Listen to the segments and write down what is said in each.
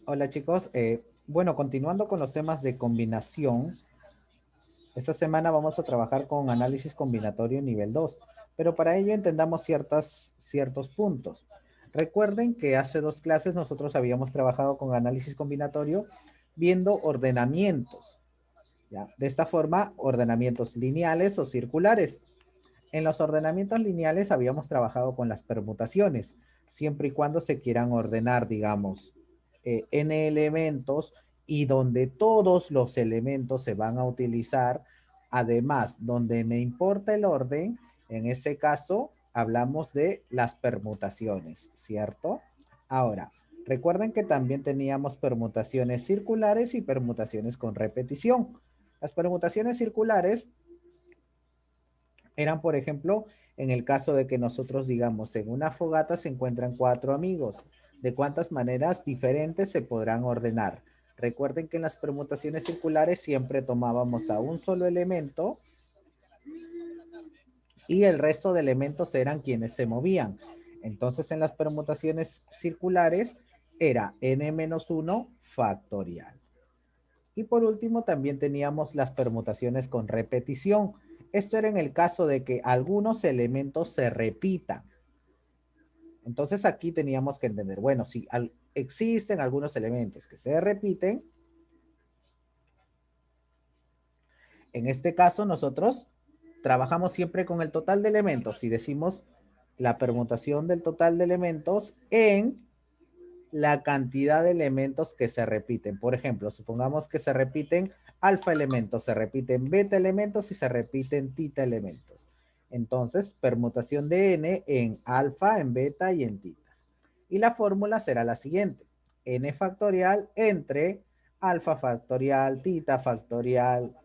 Hola chicos, bueno, continuando con los temas de combinación, esta semana vamos a trabajar con análisis combinatorio nivel 2, pero para ello entendamos ciertos puntos. Recuerden que hace dos clases nosotros habíamos trabajado con análisis combinatorio viendo ordenamientos, ¿ya? De esta forma, ordenamientos lineales o circulares. En los ordenamientos lineales habíamos trabajado con las permutaciones, siempre y cuando se quieran ordenar, digamos, n elementos y donde todos los elementos se van a utilizar. Además, donde me importa el orden, en ese caso hablamos de las permutaciones, ¿cierto? Ahora, recuerden que también teníamos permutaciones circulares y permutaciones con repetición. Las permutaciones circulares eran, por ejemplo, en el caso de que nosotros digamos, en una fogata se encuentran cuatro amigos. ¿De cuántas maneras diferentes se podrán ordenar? Recuerden que en las permutaciones circulares siempre tomábamos a un solo elemento y el resto de elementos eran quienes se movían. Entonces, en las permutaciones circulares era n-1 factorial. Y por último, también teníamos las permutaciones con repetición. Esto era en el caso de que algunos elementos se repitan. Entonces aquí teníamos que entender, bueno, si existen algunos elementos que se repiten, en este caso nosotros trabajamos siempre con el total de elementos. Si decimos la permutación del total de elementos en la cantidad de elementos que se repiten. Por ejemplo, supongamos que se repiten alfa elementos, se repiten beta elementos y se repiten tita elementos. Entonces, permutación de n en alfa, en beta y en tita. Y la fórmula será la siguiente. N factorial entre alfa factorial, tita factorial,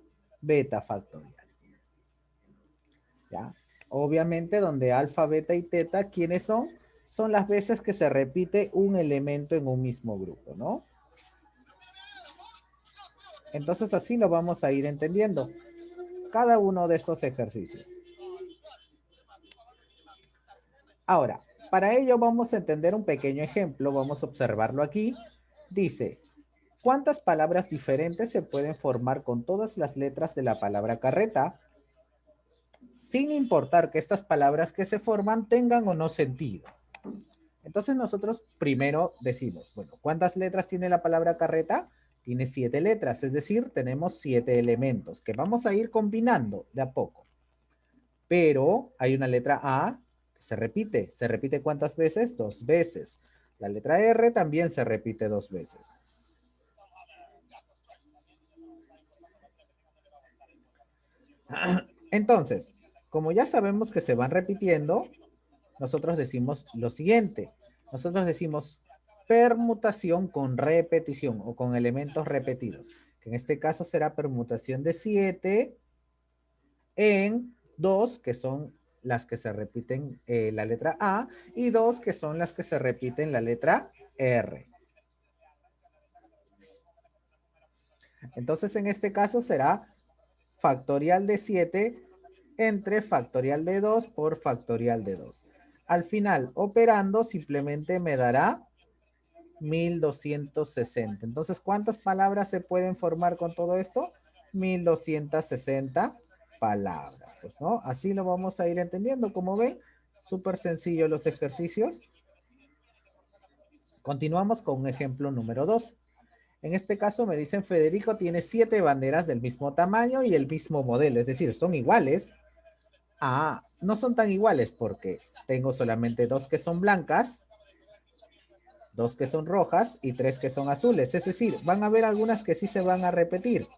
beta factorial. ¿Ya? Obviamente, donde alfa, beta y teta, ¿quiénes son? Son las veces que se repite un elemento en un mismo grupo, ¿no? Entonces así lo vamos a ir entendiendo cada uno de estos ejercicios. Ahora, para ello vamos a entender un pequeño ejemplo, vamos a observarlo aquí. Dice, ¿cuántas palabras diferentes se pueden formar con todas las letras de la palabra carreta, sin importar que estas palabras que se forman tengan o no sentido? Entonces nosotros primero decimos, bueno, ¿cuántas letras tiene la palabra carreta? Tiene 7 letras, es decir, tenemos 7 elementos que vamos a ir combinando de a poco. Pero hay una letra A que ¿se repite cuántas veces? 2 veces. La letra R también se repite 2 veces. Entonces, como ya sabemos que se van repitiendo, nosotros decimos lo siguiente. Nosotros decimos permutación con repetición o con elementos repetidos. Que en este caso será permutación de 7 en 2, que son las que se repiten la letra A, y 2, que son las que se repiten la letra R. Entonces, en este caso será factorial de 7 entre factorial de 2 por factorial de 2. Al final, operando, simplemente me dará 1260. Entonces, ¿cuántas palabras se pueden formar con todo esto? 1260 palabras, pues, ¿no? Así lo vamos a ir entendiendo. Como ven, súper sencillo los ejercicios. Continuamos con un ejemplo número 2. En este caso me dicen Federico tiene 7 banderas del mismo tamaño y el mismo modelo, es decir, son iguales. Ah, no son tan iguales porque tengo solamente 2 que son blancas, 2 que son rojas y 3 que son azules. Es decir, van a haber algunas que sí se van a repetir.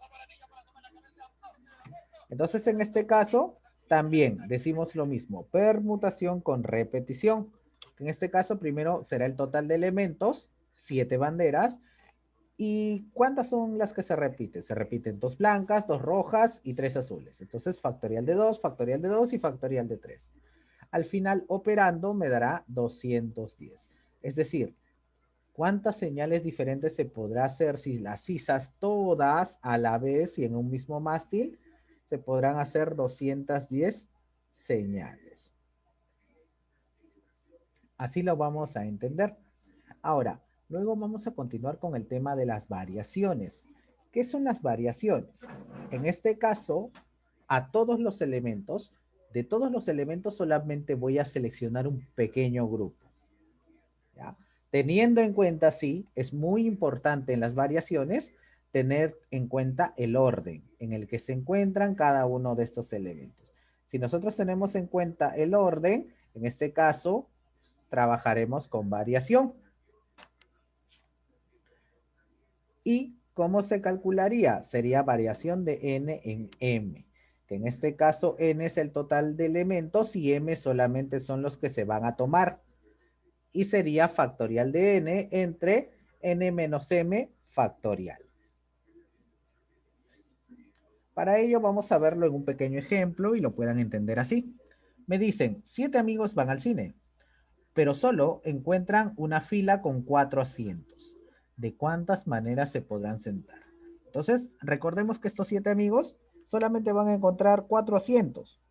Entonces, en este caso, también decimos lo mismo, permutación con repetición. En este caso, primero será el total de elementos, 7 banderas. ¿Y cuántas son las que se repiten? Se repiten 2 blancas, 2 rojas y 3 azules. Entonces, factorial de 2 y factorial de 3. Al final, operando, me dará 210. Es decir, ¿cuántas señales diferentes se podrá hacer si las izas todas a la vez y en un mismo mástil? Se podrán hacer 210 señales. Así lo vamos a entender. Ahora, Luego vamos a continuar con el tema de las variaciones. ¿Qué son las variaciones? En este caso, a todos los elementos, de todos los elementos solamente voy a seleccionar un pequeño grupo. ¿Ya? Teniendo en cuenta, sí, es muy importante en las variaciones tener en cuenta el orden en el que se encuentran cada uno de estos elementos. Si nosotros tenemos en cuenta el orden, en este caso, trabajaremos con variación. ¿Y cómo se calcularía? Sería variación de n en m, que en este caso n es el total de elementos y m solamente son los que se van a tomar. Y sería factorial de n entre n menos m factorial. Para ello vamos a verlo en un pequeño ejemplo y lo puedan entender así. Me dicen, 7 amigos van al cine, pero solo encuentran una fila con 4 asientos. ¿De cuántas maneras se podrán sentar? Entonces, recordemos que estos 7 amigos solamente van a encontrar 4 asientos.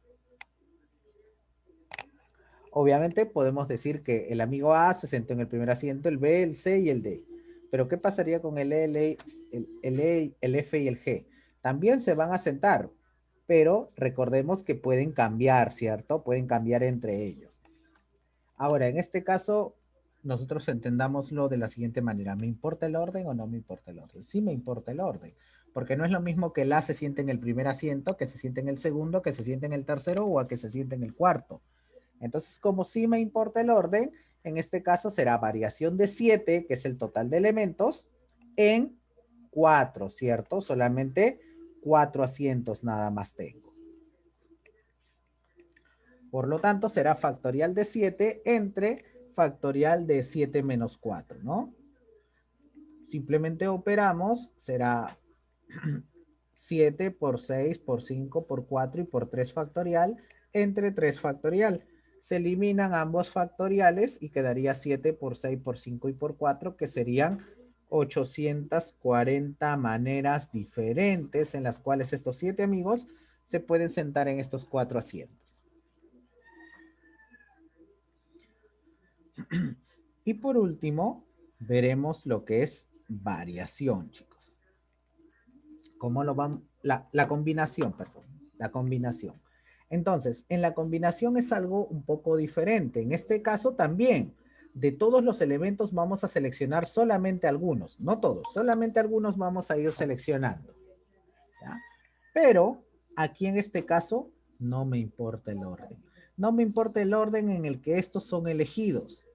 Obviamente podemos decir que el amigo A se sentó en el primer asiento, el B, el C y el D. Pero ¿qué pasaría con el L, el F y el G? También se van a sentar, pero recordemos que pueden cambiar, ¿cierto? Pueden cambiar entre ellos. Ahora, en este caso, nosotros entendámoslo de la siguiente manera. ¿Me importa el orden o no me importa el orden? Sí me importa el orden, porque no es lo mismo que el A se siente en el primer asiento, que se siente en el segundo, que se siente en el tercero o a que se siente en el cuarto. Entonces, como sí me importa el orden, en este caso será variación de 7, que es el total de elementos, en 4, ¿cierto? Solamente 4 asientos nada más tengo. Por lo tanto, será factorial de 7 entre factorial de 7 menos 4, ¿no? Simplemente operamos, será 7 por 6 por 5 por 4 y por 3 factorial entre 3 factorial. Se eliminan ambos factoriales y quedaría 7 por 6 por 5 y por 4, que serían 840 maneras diferentes en las cuales estos 7 amigos se pueden sentar en estos 4 asientos. Y por último, veremos lo que es variación, chicos. ¿Cómo lo vamos? La combinación, perdón. La combinación. Entonces, en la combinación es algo un poco diferente. En este caso también, de todos los elementos vamos a seleccionar solamente algunos. No todos, solamente algunos vamos a ir seleccionando. ¿Ya? Pero aquí en este caso no me importa el orden. No me importa el orden en el que estos son elegidos.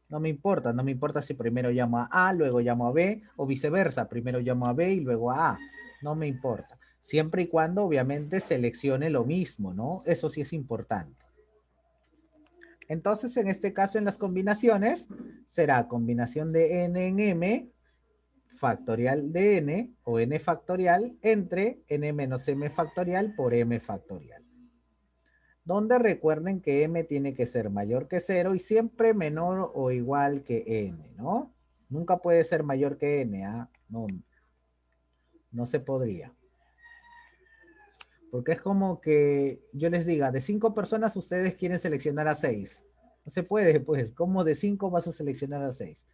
No me importa, no me importa si primero llamo a A, luego llamo a B, o viceversa, primero llamo a B y luego a A. No me importa. Siempre y cuando, obviamente, seleccione lo mismo, ¿no? Eso sí es importante. Entonces, en este caso, en las combinaciones, será combinación de n en m, factorial de n, o n factorial, entre n menos m factorial por m factorial. Donde recuerden que m tiene que ser mayor que 0 y siempre menor o igual que n, ¿no? Nunca puede ser mayor que n, ¿ah? No, no se podría. Porque es como que yo les diga, de 5 personas ustedes quieren seleccionar a 6. No se puede, pues, ¿cómo de 5 vas a seleccionar a 6?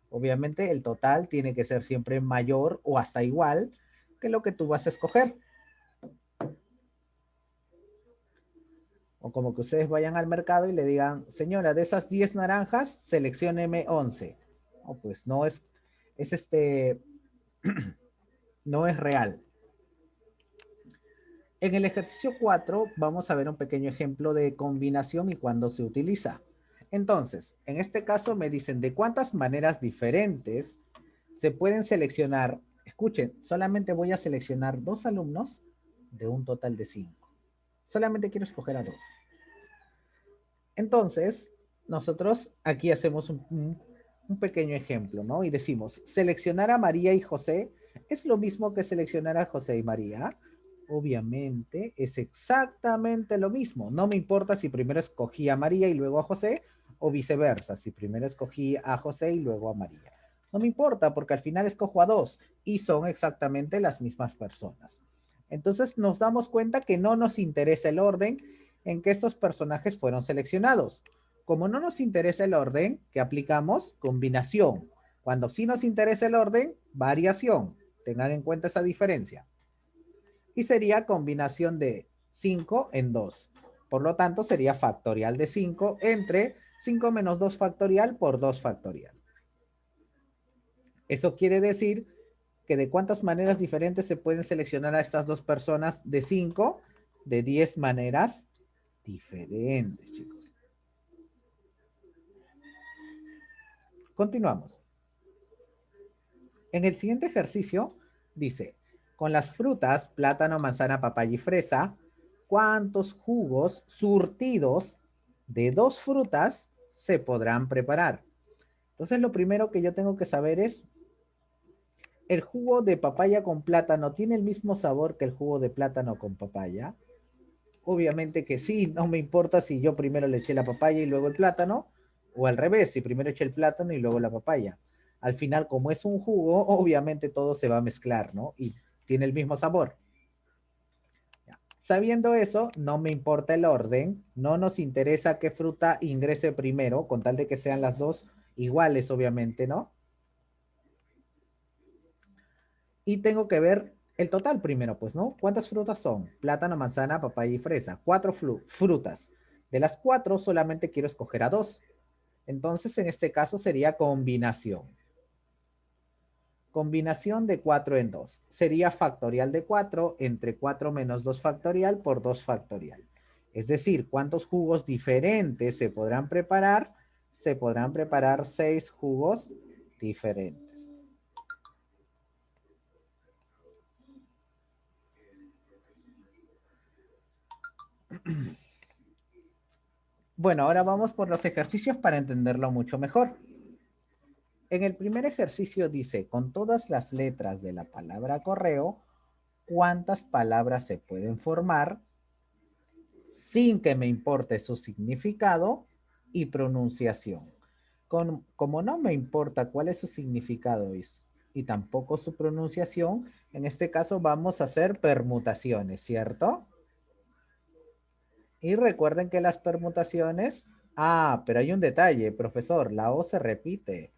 Obviamente el total tiene que ser siempre mayor o hasta igual que lo que tú vas a escoger. O como que ustedes vayan al mercado y le digan, señora, de esas 10 naranjas, seleccióneme 11. No, pues no es no es real. En el ejercicio 4 vamos a ver un pequeño ejemplo de combinación y cuándo se utiliza. Entonces, en este caso me dicen de cuántas maneras diferentes se pueden seleccionar. Escuchen, solamente voy a seleccionar 2 alumnos de un total de 5. Solamente quiero escoger a 2. Entonces, nosotros aquí hacemos un pequeño ejemplo, ¿no? Y decimos, seleccionar a María y José es lo mismo que seleccionar a José y María. Obviamente es exactamente lo mismo. No me importa si primero escogí a María y luego a José, o viceversa, si primero escogí a José y luego a María. No me importa porque al final escojo a 2 y son exactamente las mismas personas. Entonces nos damos cuenta que no nos interesa el orden en que estos personajes fueron seleccionados. Como no nos interesa el orden, ¿qué aplicamos? Combinación. Cuando sí nos interesa el orden, variación. Tengan en cuenta esa diferencia. Y sería combinación de 5 en 2. Por lo tanto, sería factorial de 5 entre 5 menos 2 factorial por 2 factorial. Eso quiere decir que de cuántas maneras diferentes se pueden seleccionar a estas dos personas de 5, de 10 maneras diferentes, chicos. Continuamos. En el siguiente ejercicio dice, con las frutas, plátano, manzana, papaya y fresa, ¿cuántos jugos surtidos de dos frutas se podrán preparar? Entonces lo primero que yo tengo que saber es, ¿el jugo de papaya con plátano tiene el mismo sabor que el jugo de plátano con papaya? Obviamente que sí, no me importa si yo primero le eché la papaya y luego el plátano, o al revés, si primero eché el plátano y luego la papaya. Al final, como es un jugo, obviamente todo se va a mezclar, ¿no? Y tiene el mismo sabor. Sabiendo eso, no me importa el orden, no nos interesa qué fruta ingrese primero, con tal de que sean las dos iguales, obviamente, ¿no? Y tengo que ver el total primero, pues, ¿no? ¿Cuántas frutas son? Plátano, manzana, papaya y fresa. Cuatro frutas. De las cuatro, solamente quiero escoger a dos. Entonces, en este caso sería combinación. Combinación de 4 en 2. Sería factorial de 4 entre 4 menos 2 factorial por 2 factorial. Es decir, ¿cuántos jugos diferentes se podrán preparar? Se podrán preparar 6 jugos diferentes. Bueno, ahora vamos por los ejercicios para entenderlo mucho mejor. En el primer ejercicio dice, con todas las letras de la palabra correo, ¿cuántas palabras se pueden formar sin que me importe su significado y pronunciación? Como no me importa cuál es su significado y tampoco su pronunciación, en este caso vamos a hacer permutaciones, ¿cierto? Y recuerden que las permutaciones... Ah, pero hay un detalle, profesor, la O se repite.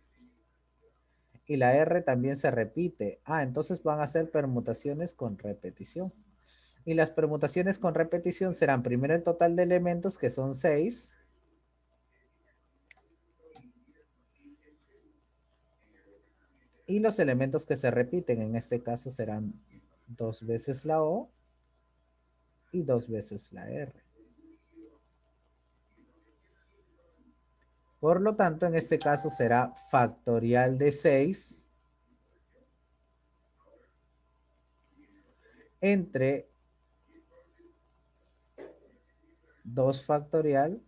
Y la R también se repite. Ah, entonces van a ser permutaciones con repetición. Y las permutaciones con repetición serán primero el total de elementos, que son 6. Y los elementos que se repiten, en este caso serán 2 veces la O y 2 veces la R. Por lo tanto, en este caso será factorial de 6 entre 2 factorial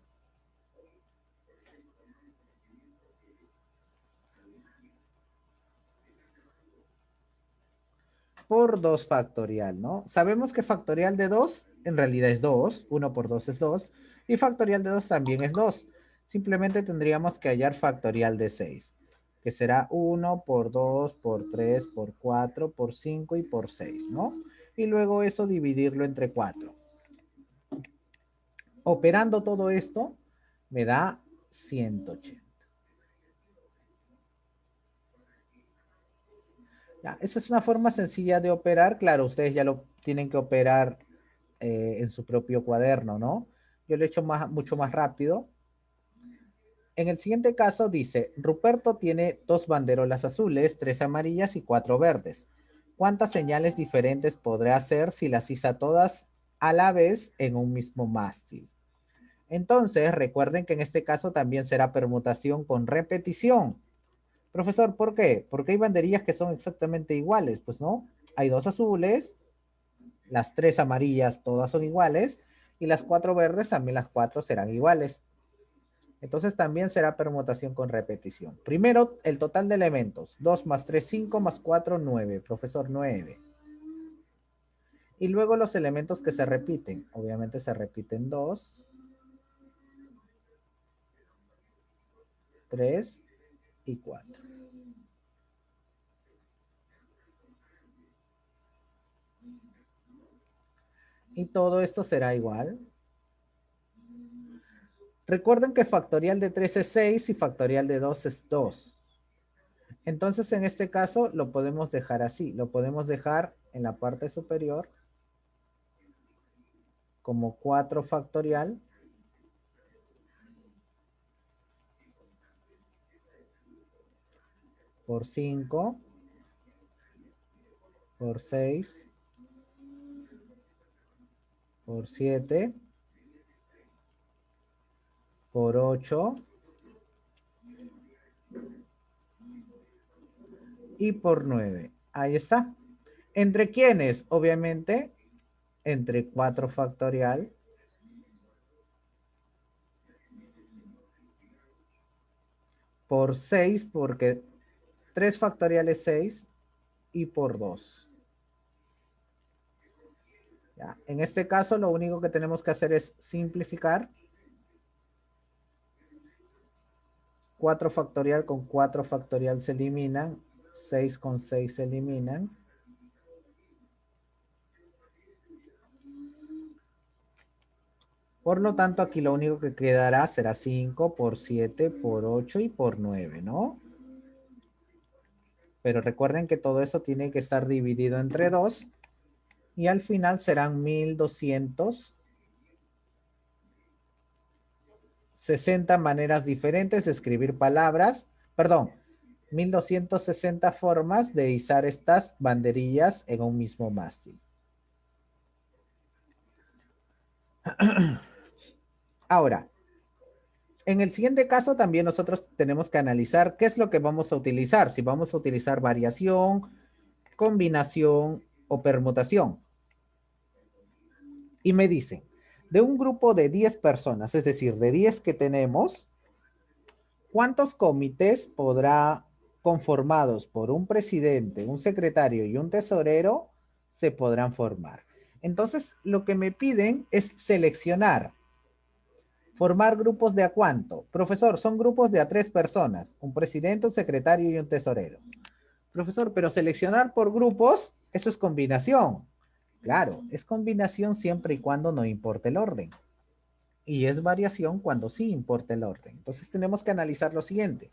por 2 factorial, ¿no? Sabemos que factorial de 2 en realidad es 2, 1 por 2 es 2, y factorial de 2 también es 2. Simplemente tendríamos que hallar factorial de 6, que será 1 por 2 por 3 por 4 por 5 y por 6, ¿no? Y luego eso dividirlo entre 4. Operando todo esto, me da 180. Ya, esa es una forma sencilla de operar. Claro, ustedes ya lo tienen que operar en su propio cuaderno, ¿no? Yo lo he hecho mucho más rápido. En el siguiente caso dice, Ruperto tiene 2 banderolas azules, 3 amarillas y 4 verdes. ¿Cuántas señales diferentes podrá hacer si las iza todas a la vez en un mismo mástil? Entonces, recuerden que en este caso también será permutación con repetición. Profesor, ¿por qué? Porque hay banderillas que son exactamente iguales, pues no. Hay 2 azules, las 3 amarillas todas son iguales y las 4 verdes también las 4 serán iguales. Entonces también será permutación con repetición. Primero, el total de elementos. 2 más 3, 5 más 4, 9. Profesor, 9. Y luego los elementos que se repiten. Obviamente se repiten 2, 3 y 4. Y todo esto será igual. Recuerden que factorial de 3 es 6 y factorial de 2 es 2. Entonces, en este caso, lo podemos dejar así. Lo podemos dejar en la parte superior como 4 factorial por 5 por 6 por 7 por 8 y por 9. Ahí está. ¿Entre quiénes? Obviamente, entre 4 factorial por 6, porque 3 factorial es 6, y por 2. ¿Ya? En este caso, lo único que tenemos que hacer es simplificar. 4 factorial con 4 factorial se eliminan. 6 con 6 se eliminan. Por lo tanto, aquí lo único que quedará será 5 por 7 por 8 y por 9, ¿no? Pero recuerden que todo eso tiene que estar dividido entre 2. Y al final serán 1260 maneras diferentes de escribir palabras. Perdón, 1260 formas de izar estas banderillas en un mismo mástil. Ahora, en el siguiente caso también nosotros tenemos que analizar qué es lo que vamos a utilizar. Si vamos a utilizar variación, combinación o permutación. Y me dicen, de un grupo de 10 personas, es decir, de 10 que tenemos, ¿cuántos comités podrá, conformados por un presidente, un secretario y un tesorero, se podrán formar? Entonces, lo que me piden es seleccionar. Formar grupos de a cuánto. Profesor, son grupos de a 3 personas, un presidente, un secretario y un tesorero. Profesor, pero seleccionar por grupos, eso es combinación. Claro, es combinación siempre y cuando no importe el orden. Y es variación cuando sí importa el orden. Entonces tenemos que analizar lo siguiente.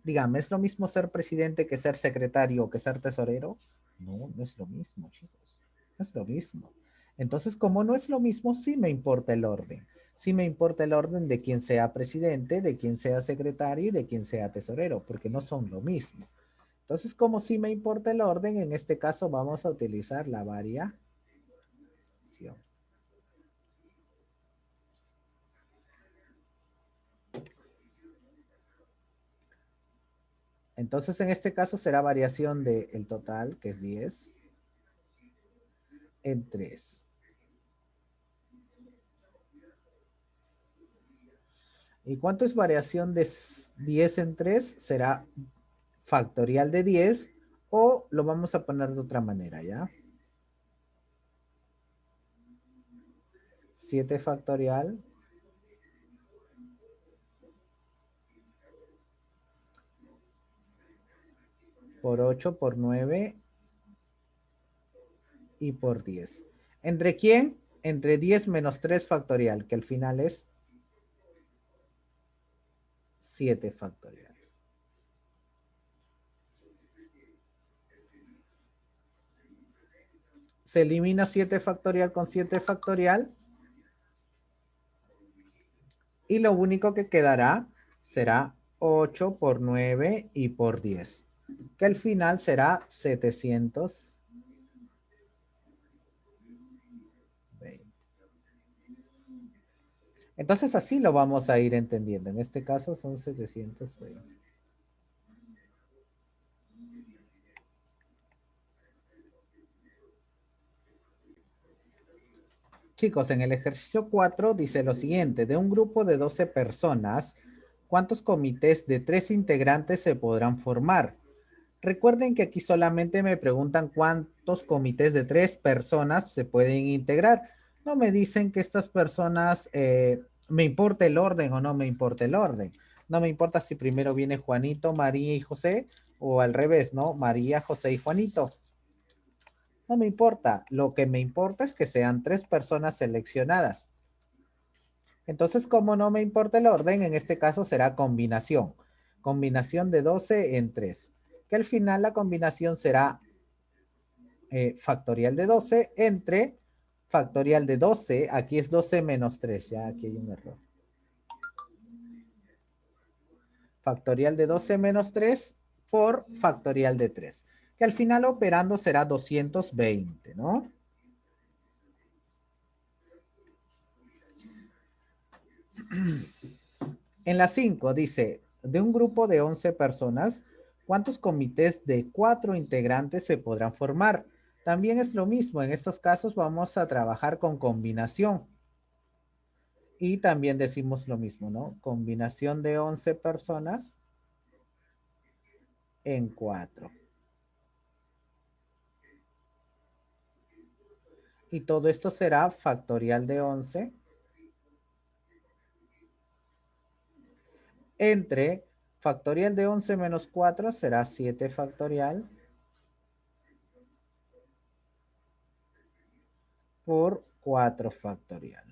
Dígame, ¿es lo mismo ser presidente que ser secretario o que ser tesorero? No, no es lo mismo, chicos. No es lo mismo. Entonces, como no es lo mismo, sí me importa el orden. Sí me importa el orden de quién sea presidente, de quién sea secretario y de quién sea tesorero, porque no son lo mismo. Entonces, como sí me importa el orden, en este caso vamos a utilizar la variación. Entonces, en este caso será variación del total, que es 10, en 3. ¿Y cuánto es variación de 10 en 3? Será factorial de 10 o lo vamos a poner de otra manera, ¿ya? 7 factorial por 8 por 9 y por 10. ¿Entre quién? Entre 10 menos 3 factorial, que al final es 7 factorial. Se elimina 7 factorial con 7 factorial. Y lo único que quedará será 8 por 9 y por 10. Que al final será 720. Entonces así lo vamos a ir entendiendo. En este caso son 720. Chicos, en el ejercicio 4 dice lo siguiente. De un grupo de 12 personas, ¿cuántos comités de 3 integrantes se podrán formar? Recuerden que aquí solamente me preguntan cuántos comités de 3 personas se pueden integrar. No me dicen que estas personas, me importa el orden o no me importa el orden. No me importa si primero viene Juanito, María y José o al revés, ¿no? María, José y Juanito. No me importa. Lo que me importa es que sean 3 personas seleccionadas. Entonces, como no me importa el orden, en este caso será combinación. Combinación de 12 en 3. que al final la combinación será factorial de 12 entre factorial de 12, aquí es 12 menos 3, ya aquí hay un error. Factorial de 12 menos 3 por factorial de 3, que al final operando será 220, ¿no? En la 5 dice, de un grupo de 11 personas, ¿cuántos comités de 4 integrantes se podrán formar? También es lo mismo, en estos casos vamos a trabajar con combinación. Y también decimos lo mismo, ¿no? Combinación de 11 personas en 4. Y todo esto será factorial de 11 entre factorial de 11 menos 4 será 7 factorial por 4 factorial.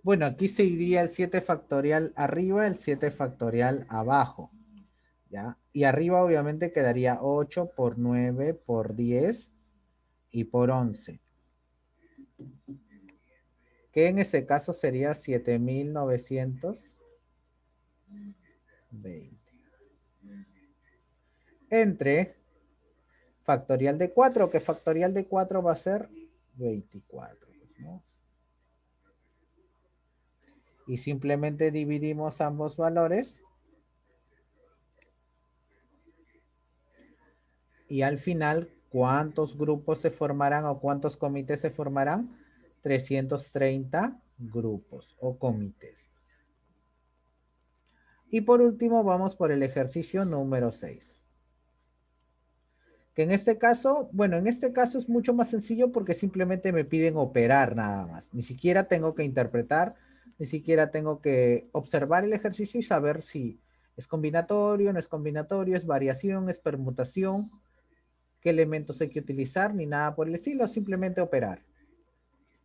Bueno, aquí se iría el 7 factorial arriba, el 7 factorial abajo, ¿ya? Y arriba obviamente quedaría 8 por 9 por 10 y por 11. Que en ese caso sería 7920. Entre factorial de 4, que factorial de 4 va a ser 24, pues, ¿no? Y simplemente dividimos ambos valores. Y al final, ¿cuántos grupos se formarán o cuántos comités se formarán? 330 grupos o comités. Y por último, vamos por el ejercicio número 6. Que en este caso, bueno, en este caso es mucho más sencillo porque simplemente me piden operar nada más. Ni siquiera tengo que interpretar, ni siquiera tengo que observar el ejercicio y saber si es combinatorio, no es combinatorio, es variación, es permutación, qué elementos hay que utilizar, ni nada por el estilo, simplemente operar.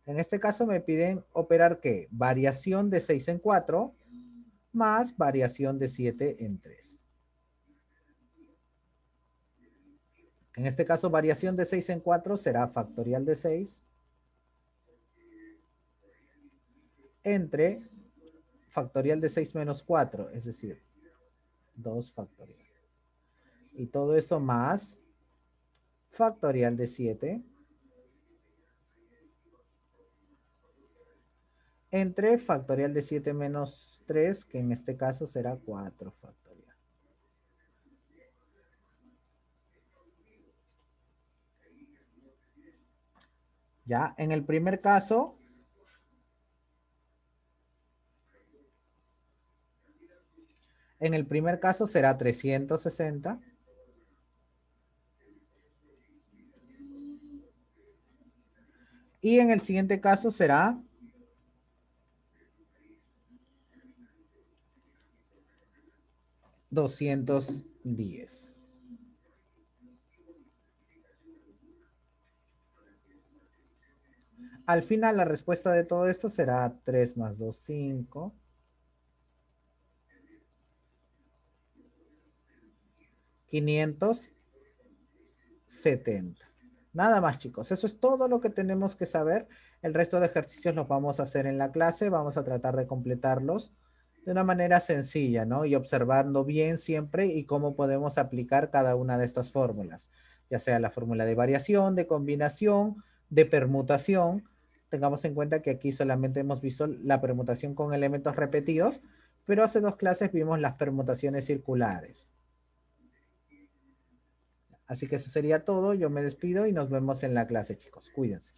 En este caso me piden operar ¿qué? Variación de 6 en 4 más variación de 7 en 3. En este caso, variación de 6 en 4 será factorial de 6 entre factorial de 6 menos 4, es decir, 2 factorial. Y todo eso más factorial de 7 entre factorial de 7 menos 3, que en este caso será 4 factorial. Ya, en el primer caso, será 360. Y en el siguiente caso será 210. Al final la respuesta de todo esto será 3 más 2, 5. 570. Nada más, chicos. Eso es todo lo que tenemos que saber. El resto de ejercicios los vamos a hacer en la clase. Vamos a tratar de completarlos de una manera sencilla, ¿no? Y observando bien siempre y cómo podemos aplicar cada una de estas fórmulas, ya sea la fórmula de variación, de combinación, de permutación. Tengamos en cuenta que aquí solamente hemos visto la permutación con elementos repetidos, pero hace 2 clases vimos las permutaciones circulares. Así que eso sería todo. Yo me despido y nos vemos en la clase, chicos. Cuídense.